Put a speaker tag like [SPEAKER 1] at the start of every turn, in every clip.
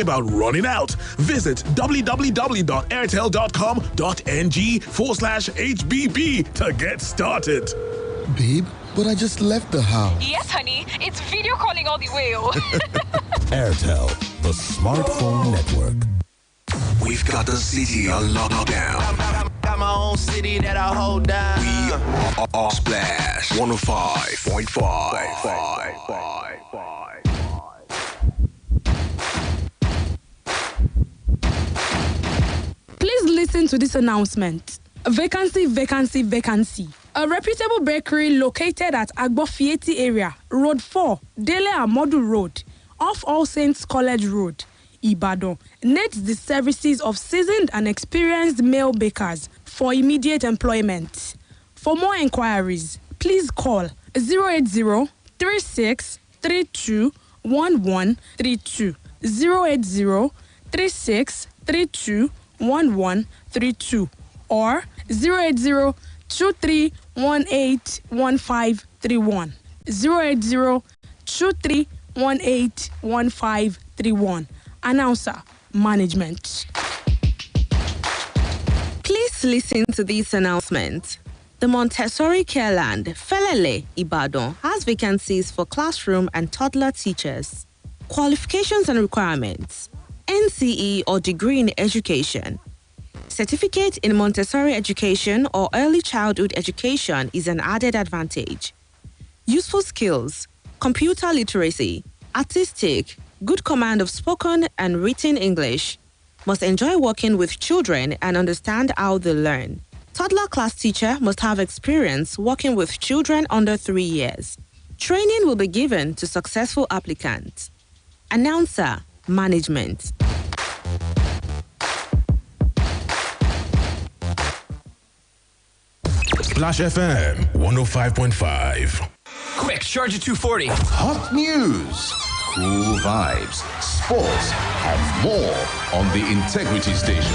[SPEAKER 1] about running out. Visit www.airtel.com.ng/HBB to get started.
[SPEAKER 2] Babe, but I just left the house.
[SPEAKER 3] Yes, honey. It's video calling all the way.
[SPEAKER 4] Airtel, the smartphone network.
[SPEAKER 5] We've got the city on lockdown.
[SPEAKER 6] Got my own city that I hold down.
[SPEAKER 5] We are Splash 105.5.
[SPEAKER 7] Please listen to this announcement. Vacancy, vacancy, vacancy. A reputable bakery located at Agbofieti area, Road 4, Dele Amodu Road, off All Saints College Road, Ibadan, needs the services of seasoned and experienced male bakers for immediate employment. For more inquiries, please call 080-3632-1132, 080-3632-1132, or 080-2318-1531, 080-2318-1531. Announcer, Management.
[SPEAKER 8] Please listen to this announcement. The Montessori Careland, Felele, Ibadan, has vacancies for classroom and toddler teachers. Qualifications and requirements: NCE or degree in education. Certificate in Montessori education or early childhood education is an added advantage. Useful skills: computer literacy, artistic, good command of spoken and written English. Must enjoy working with children and understand how they learn. Toddler class teacher must have experience working with children under 3 years. Training will be given to successful applicants. Announcer, Management.
[SPEAKER 4] Splash FM 105.5.
[SPEAKER 9] Quick, charge at 240.
[SPEAKER 10] Hot news, cool vibes, sports, and more on the Integrity Station.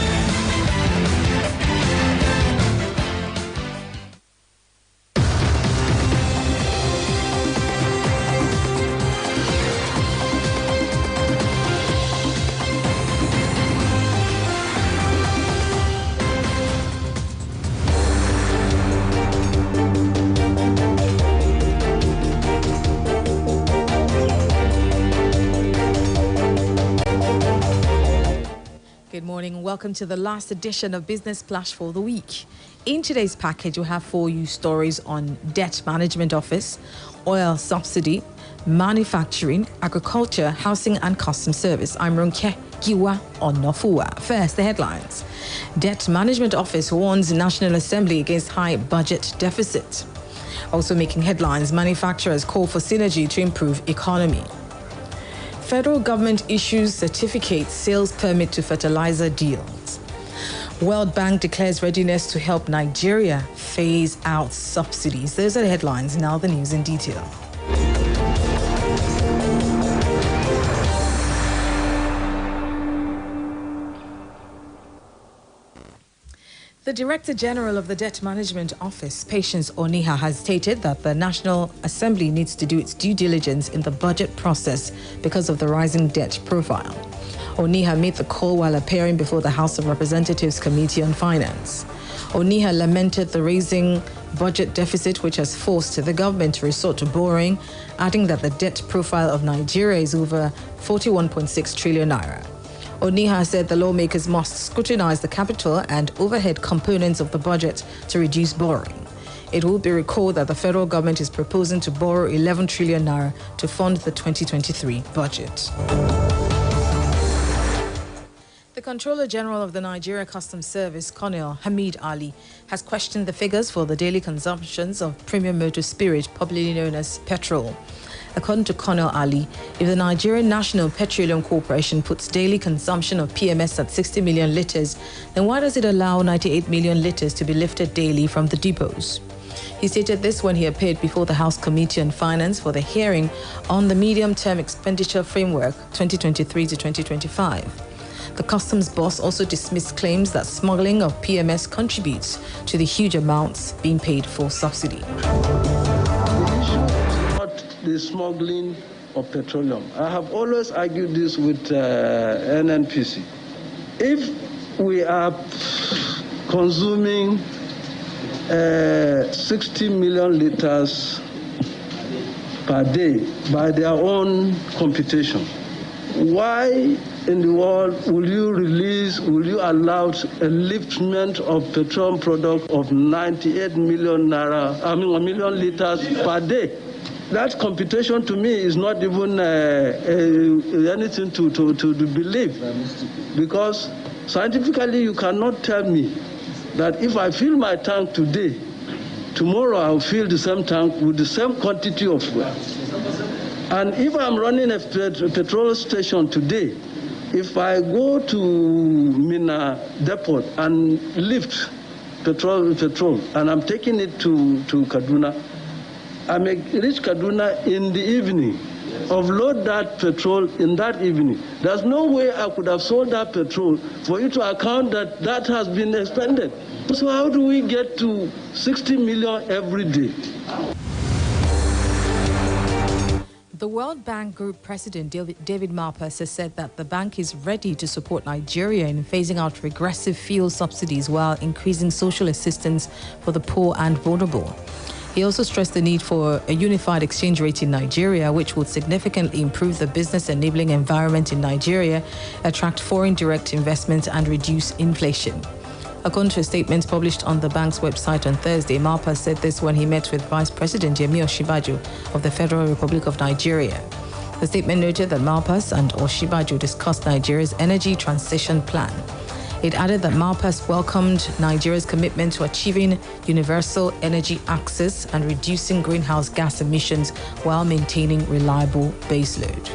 [SPEAKER 11] Good morning. Welcome to the last edition of Business Splash for the week. In today's package, we have for you stories on Debt Management Office, oil subsidy, manufacturing, agriculture, housing and customs service. I'm Ronke Giwa Onafuwa. First, the headlines. Debt Management Office warns National Assembly against high budget deficit. Also making headlines, manufacturers call for synergy to improve economy. Federal government issues certificate sales permit to fertilizer deals. World Bank declares readiness to help Nigeria phase out subsidies. Those are the headlines. Now the news in detail. The Director General of the Debt Management Office, Patience Oniha, has stated that the National Assembly needs to do its due diligence in the budget process because of the rising debt profile. Oniha made the call while appearing before the House of Representatives Committee on Finance. Oniha lamented the rising budget deficit, which has forced the government to resort to borrowing, adding that the debt profile of Nigeria is over 41.6 trillion naira. Oniha said the lawmakers must scrutinize the capital and overhead components of the budget to reduce borrowing. It will be recalled that the federal government is proposing to borrow 11 trillion naira to fund the 2023 budget. The Controller General of the Nigeria Customs Service, Colonel Hamid Ali, has questioned the figures for the daily consumptions of premium motor spirit, popularly known as petrol. According to Colonel Ali, if the Nigerian National Petroleum Corporation puts daily consumption of PMS at 60 million litres, then why does it allow 98 million litres to be lifted daily from the depots? He stated this when he appeared before the House Committee on Finance for the hearing on the Medium-Term Expenditure Framework 2023 to 2025. The customs boss also dismissed claims that smuggling of PMS contributes to the huge amounts being paid for subsidy.
[SPEAKER 12] The smuggling of petroleum. I have always argued this with NNPC. If we are consuming 60 million liters per day by their own computation, why in the world will you allow a liftment of petroleum product of 98 million million liters per day? That computation to me is not even anything to believe, because scientifically you cannot tell me that if I fill my tank today, tomorrow I'll fill the same tank with the same quantity of fuel. And if I'm running a petrol station today, if I go to Mina Depot and lift petrol, and I'm taking it to Kaduna, I may reach Kaduna in the evening, offload that petrol in that evening. There's no way I could have sold that petrol for you to account that has been expended. So how do we get to 60 million every day?
[SPEAKER 11] The World Bank Group President David Malpass has said that the bank is ready to support Nigeria in phasing out regressive fuel subsidies while increasing social assistance for the poor and vulnerable. He also stressed the need for a unified exchange rate in Nigeria, which would significantly improve the business-enabling environment in Nigeria, attract foreign direct investment, and reduce inflation. According to a statement published on the bank's website on Thursday, Malpass said this when he met with Vice President Yemi Osinbajo of the Federal Republic of Nigeria. The statement noted that Malpass and Osinbajo discussed Nigeria's energy transition plan. It added that Malpass welcomed Nigeria's commitment to achieving universal energy access and reducing greenhouse gas emissions while maintaining reliable baseload.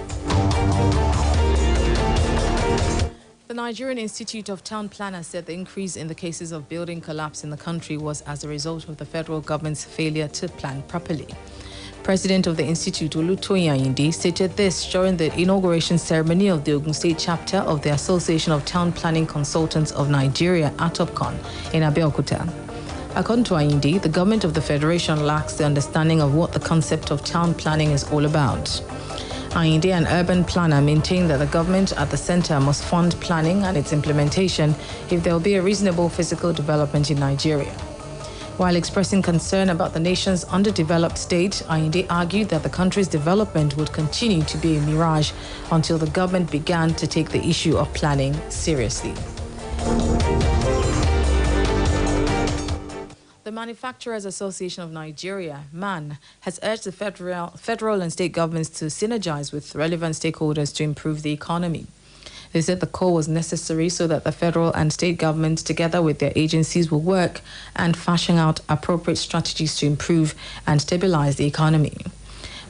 [SPEAKER 11] The Nigerian Institute of Town Planners said the increase in the cases of building collapse in the country was as a result of the federal government's failure to plan properly. President of the Institute, Olutoyin Ayinde, stated this during the inauguration ceremony of the Ogun State chapter of the Association of Town Planning Consultants of Nigeria, ATOPCON, in Abeokuta. According to Ayinde, the government of the Federation lacks the understanding of what the concept of town planning is all about. Ayinde, an urban planner, maintained that the government at the center must fund planning and its implementation if there will be a reasonable physical development in Nigeria. While expressing concern about the nation's underdeveloped state, Ayinde argued that the country's development would continue to be a mirage until the government began to take the issue of planning seriously. The Manufacturers Association of Nigeria, MAN, has urged the federal and state governments to synergize with relevant stakeholders to improve the economy. They said the call was necessary so that the federal and state governments, together with their agencies, will work and fashion out appropriate strategies to improve and stabilize the economy.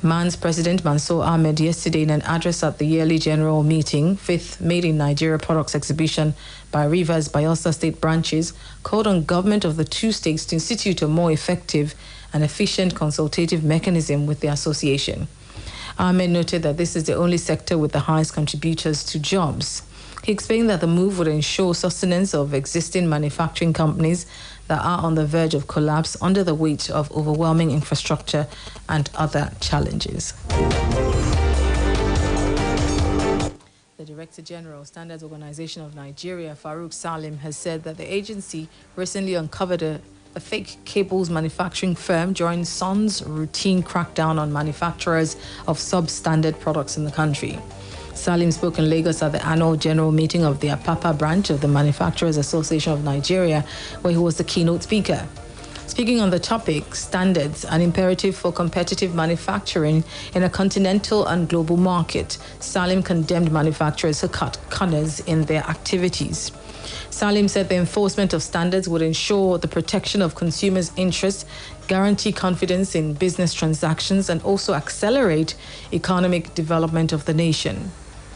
[SPEAKER 11] MAN's President Mansour Ahmed, yesterday in an address at the yearly general meeting, 5th Made in Nigeria Products Exhibition by Rivers Bayelsa state branches, called on government of the two states to institute a more effective and efficient consultative mechanism with the association. Ahmed noted that this is the only sector with the highest contributors to jobs. He explained that the move would ensure sustenance of existing manufacturing companies that are on the verge of collapse under the weight of overwhelming infrastructure and other challenges. The Director General, Standards Organization of Nigeria, Farouk Salim, has said that the agency recently uncovered a fake cables manufacturing firm during SON's routine crackdown on manufacturers of substandard products in the country. Salim spoke in Lagos at the annual general meeting of the Apapa branch of the Manufacturers Association of Nigeria, where he was the keynote speaker. Speaking on the topic, standards, an imperative for competitive manufacturing in a continental and global market, Salim condemned manufacturers who cut corners in their activities. Salim said the enforcement of standards would ensure the protection of consumers' interests, guarantee confidence in business transactions, and also accelerate economic development of the nation.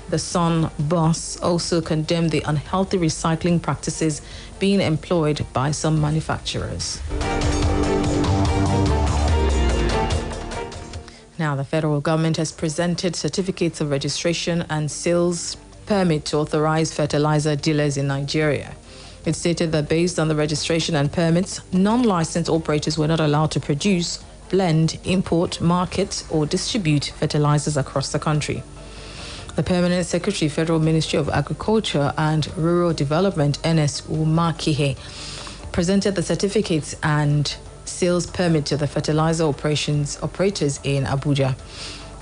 [SPEAKER 11] The SON boss also condemned the unhealthy recycling practices being employed by some manufacturers. Now, the federal government has presented certificates of registration and sales permit to authorize fertilizer dealers in Nigeria. It stated that based on the registration and permits, non-licensed operators were not allowed to produce, blend, import, market, or distribute fertilizers across the country. The Permanent Secretary, Federal Ministry of Agriculture and Rural Development, Ernest Umakihe, presented the certificates and sales permit to the fertilizer operators in Abuja.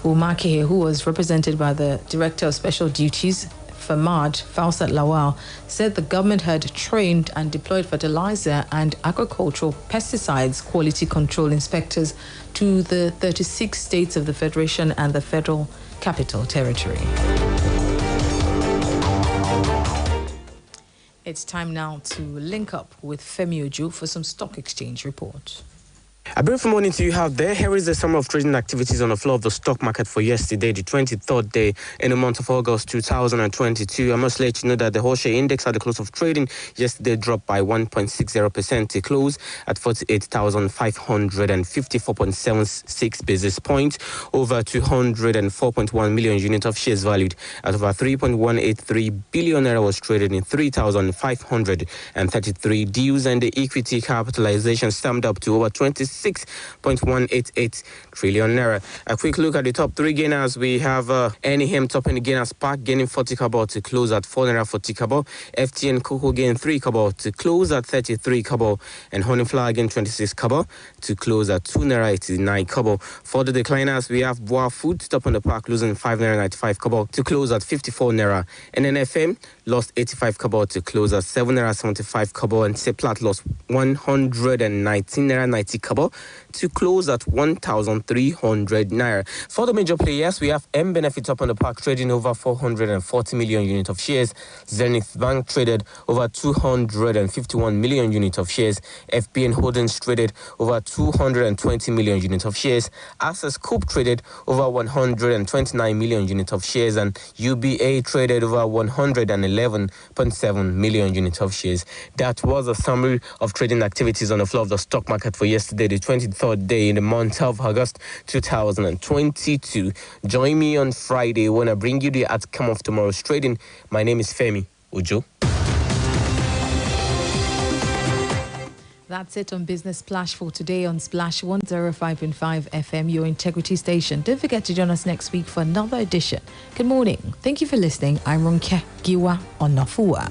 [SPEAKER 11] Umakihe, who was represented by the Director of Special Duties, FAMAD, Fausat Lawal, said the government had trained and deployed fertilizer and agricultural pesticides quality control inspectors to the 36 states of the Federation and the Federal Capital Territory. It's time now to link up with Femi Ojo for some stock exchange report.
[SPEAKER 13] A brief morning to you out there. Here is the summary of trading activities on the floor of the stock market for yesterday, the 23rd day in the month of August 2022. I must let you know that the whole share index at the close of trading yesterday dropped by 1.60% to close at 48,554.76 basis points. Over 204.1 million units of shares valued at over 3.183 billion naira was traded in 3,533 deals, and the equity capitalization summed up to over 26.188 trillion naira. A quick look at the top three gainers. We have Anyhem topping the gainers pack, gaining 40 kobo to close at 4 naira 40 kobo. FTN Cocoa gained 3 kobo to close at 33 kobo, and Honey Flour gained 26 kobo to close at 2 naira 89 kobo. For the decliners, we have Boa Food topping the pack, losing 5 naira 95 kobo to close at 54 naira. And NFM lost 85 kobo to close at 7 naira 75 kobo, and Seplat lost 119 naira 90 kobo to close at 1,300 naira. For the major players, we have M Benefit up on the park, trading over 440 million units of shares. Zenith Bank traded over 251 million units of shares. FBN Holdings traded over 220 million units of shares. Access Coop traded over 129 million units of shares, and UBA traded over 111.7 million units of shares. That was a summary of trading activities on the floor of the stock market for yesterday, the 23rd day in the month of August 2022. Join me on Friday when I bring you the outcome of tomorrow's trading. My name is Femi Ojo.
[SPEAKER 11] That's it on Business Splash for today on Splash 105.5 FM, your integrity station. Don't forget to join us next week for another edition. Good morning. Thank you for listening. I'm Ronke Giwa Onafuwa.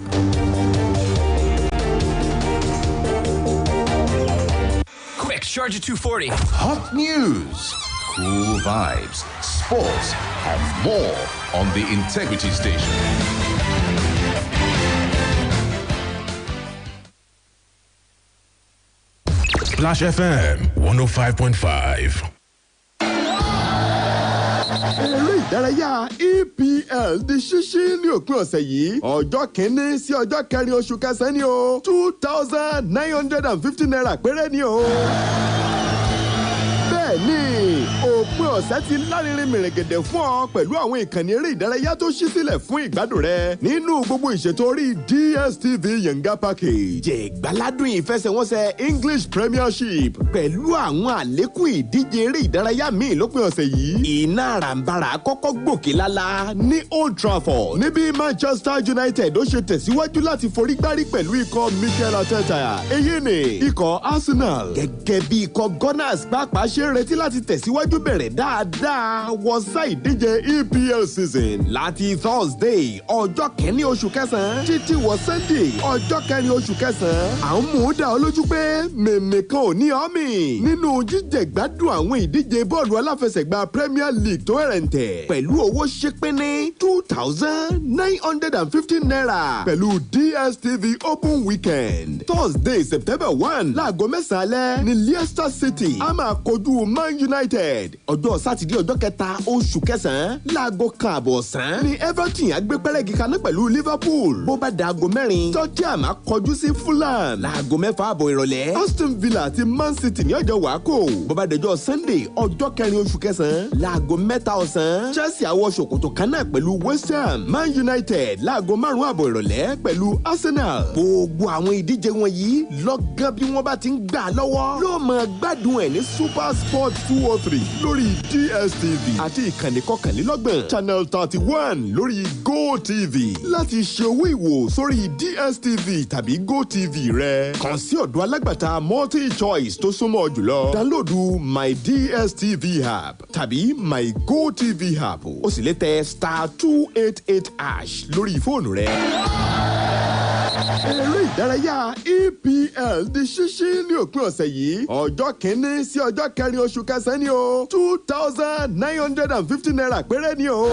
[SPEAKER 9] Charge at 240.
[SPEAKER 10] Hot news, cool vibes, sports, and more on the Integrity Station.
[SPEAKER 4] Splash FM 105.5.
[SPEAKER 2] Eré ìdárayá EPL di ṣíṣí ní òpin ọ̀sẹ̀ yìí ọjọ́ kìíní sí ọjọ́ kẹrin oṣù kẹsàn-án ni o 2,950 naira péré ni o. Bẹ́ẹ̀ni, òpin ọ̀sẹ̀ ti lárinrin mèrègèdè fún ọ pẹ̀lú àwọn ìkànnì eré ìdárayá tó ṣí sílẹ̀ fún ìgbádùn rẹ nínú gbogbo ìṣètò orí DSTV Yanga Package. Jẹ̀gbáládùn ìfẹsẹ̀wọnsẹ̀ English Premiership pẹ̀lú àwọn àlékún ìdíje eré ìdárayá míì lópin ọ̀sẹ̀ yìí. Iná àràǹbarà kọ́kọ́ gòkè lálá ní Old Trafford níbi Manchester United ó ṣe tẹ̀síwájú láti forí gbárí pẹ̀lú ikọ̀ Mikel Arteta. Èyí ni ikọ̀ Arsenal gẹ́gẹ́ bí ikọ̀ Gunners pàápàá ṣe ń retí láti tẹ̀síwájú bẹ̀rẹ̀ dáadáa wọ sáà ìdíje EPL season láti Thursday ọjọ́ kẹ́ni oṣù kẹsàn-án títí wọ Sunday ọjọ́ kẹrin oṣù kẹsàn-án. À ń mú dá ọ lójú pé mèmè kan ò ní ọ́mì nínú jíjẹ̀gbádùn àwọn ìdíje bọ́ọ̀lù aláfẹsẹ̀gbá Premier League tó ẹ̀rẹ̀ǹtẹ̀ pẹ̀lú owó ṣépéné 2,950 naira pẹ̀lú DSTV Open Weekend. Thursday September 1 láago 9 alẹ́ ní Leicester City a máa kojú Man United. Ọjọ́ Sátidé ọjọ́ kẹta oṣù kẹsàn-án láago kan àbọ̀ ọ̀sán ní Everton agbépẹ́rẹ́gì kaná pẹ̀lú Liverpool. Bó bá da aago mẹ́rin Tottenham á kọjú sí Fulham. Láago mẹ́fà àbọ̀ ìrọ̀lẹ́ Aston Villa àti Man City ní ọjọ́ wàákò. Bó bá dẹjọ́ Sunday ọjọ́ kẹrin oṣù kẹsàn-án láago mẹ́ta ọ̀sán Chelsea á wọ ṣòkòtò kaná pẹ̀lú West Ham. Man United láago márùn-ún àbọ̀ ìrọ̀lẹ́ pẹ̀lú Arsenal. Gbogbo àwọn ìdíje wọ̀nyí lọ́gán bí wọ́n bá ti ń gbà lọ́wọ́ ló máa gbádùn ẹ̀ ní Super Sport slot 203 lórí DSTV àti ìkànnì kọkànlélọ́gbọ̀n channel 31 lórí GoTV láti ṣe owó ìwò sórí DSTV tàbí GoTV rẹ. Kàn sí ọ̀dọ̀ alágbàtà multi-choice tó súnmọ́ jùlọ. Dánlóòdù My DSTV app tàbí My GoTV app. O sì lè tẹ *288# lórí fóònù rẹ. Eré ìdárayá EPL di ṣíṣí ní òpin ọ̀sẹ̀ yìí. Ọjọ́ kìíní sí ọjọ́ kẹrin oṣù kẹsàn-án ni o. 2,950 naira péré ni o.